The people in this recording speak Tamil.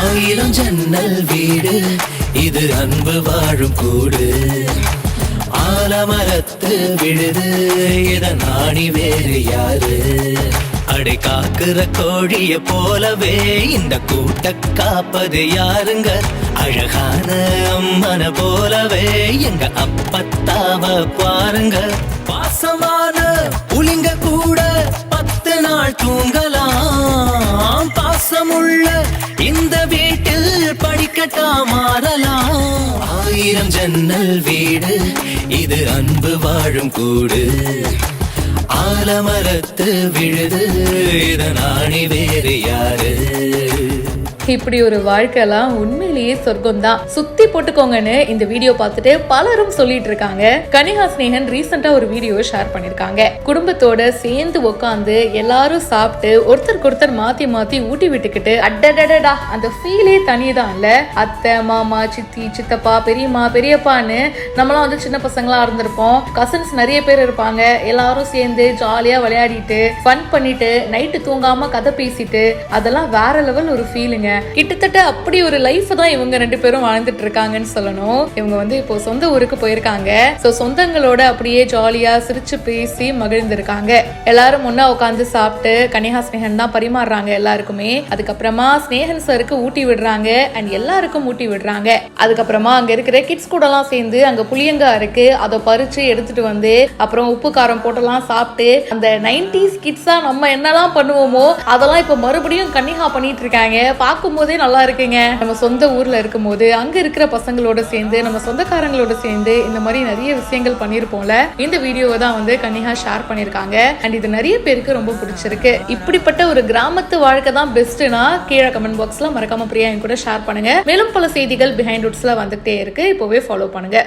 ஆயிரம் ஜன்னல் வீடு இது அன்பு வாழும் கூடு. ஆலமரத்து விழுது இத நாணி வேறு யாரு? அடை காக்குற கோழிய போலவே இந்த கூட்ட காப்பது யாருங்க? அழகான அம்மன போலவே எங்க அப்பத்தாவ பாருங்க. பாசமான புலிங்க கூட 10 நாள் தூங்கலாம். பாசமுள்ள இந்த வீட்டில் படிக்கட்டா மாறலாம். ஆயிரம் ஜன்னல் வீடு இது அன்பு வாழும் கூடு. ஆலமரத்து விழுது இத நாணி வேறு யாரு? இப்படி ஒரு வாழ்க்கைலாம் உண்மையிலேயே சொர்க்கம் தான். சுத்தி போட்டுக்கோங்கன்னு இந்த வீடியோ பார்த்துட்டு பலரும் சொல்லிட்டு இருக்காங்க. கனிகா ஸ்னேகன் ரீசெண்டா ஒரு வீடியோ ஷேர் பண்ணிருக்காங்க. குடும்பத்தோட சேர்ந்து உட்காந்து எல்லாரும் சாப்பிட்டு ஒருத்தருக்கு ஒருத்தர் மாத்தி மாத்தி ஊட்டி விட்டுக்கிட்டு அடடடடா அந்த ஃபீலே தனிதான் இல்ல. அத்தை மாமா சித்தி சித்தப்பா பெரியம்மா பெரியப்பான்னு நம்மளாம் வந்து சின்ன பசங்களா இருந்திருப்போம். கசின்ஸ் நிறைய பேர் இருப்பாங்க. எல்லாரும் சேர்ந்து ஜாலியா விளையாடிட்டு ஃபன் பண்ணிட்டு நைட்டு தூங்காம கதை பேசிட்டு அதெல்லாம் வேற லெவல் ஒரு ஃபீலுங்க. கிட்டத்தட்ட அப்படி ஒரு லைஃப் தான் இவங்க 2 பேரும் வாழ்ந்துட்டு இருக்காங்கன்னு சொல்லணும். இவங்க வந்து இப்போ சொந்த ஊருக்கு போயிருக்காங்க. சோ சொந்தங்களோட அப்படியே ஜாலியா சிரிச்சு பேசி மகிழ்ந்திருக்காங்க. எல்லாரும் முன்னா உட்காந்து சாப்பிட்டு கனிகா ஸ்னேகன் தான் பரிமாறுறாங்க எல்லாருக்குமே. அதுக்கப்புறமா ஸ்னேகன் சருக்கு ஊட்டி விடுறாங்க அண்ட் எல்லாருக்கும் ஊட்டி விடுறாங்க. அதுக்கப்புறமா அங்க இருக்கிற கிட்ஸ் கூட எல்லாம் சேர்ந்து அங்க புளியங்கா இருக்கு அதை பறிச்சு எடுத்துட்டு வந்து அப்புறம் உப்பு காரம் போட்டெல்லாம் சாப்பிட்டு அந்த 90s கிட்ஸா நம்ம என்னெல்லாம் பண்ணுவோமோ அதெல்லாம் இப்ப மறுபடியும் கனிகா பண்ணிட்டு இருக்காங்க. பார்க்கும் போதே நல்லா இருக்குங்க. நம்ம சொந்த ஊர்ல இருக்கும் போது அங்க இருக்கிற பசங்களோட சேர்ந்து நம்ம சொந்தக்காரங்களோட சேர்ந்து இந்த மாதிரி நிறைய விஷயங்கள் பண்ணிருப்போம்ல. இந்த வீடியோவை தான் வந்து கனிகா ஷேர் பண்ணிருக்காங்க அண்ட் இது நிறைய பேருக்கு ரொம்ப பிடிச்சிருக்கு. இப்படிப்பட்ட ஒரு கிராமத்து வாழ்க்கை தான் பெஸ்ட்னா கீழே கமெண்ட் பாக்ஸ்ல மறக்காம பிரியா கூட ஷேர் பண்ணுங்க. மேலும் பல செய்திகள் பிஹைண்ட் ரூட்ஸ்ல வந்துட்டே இருக்கு. இப்போவே ஃபாலோ பண்ணுங்க.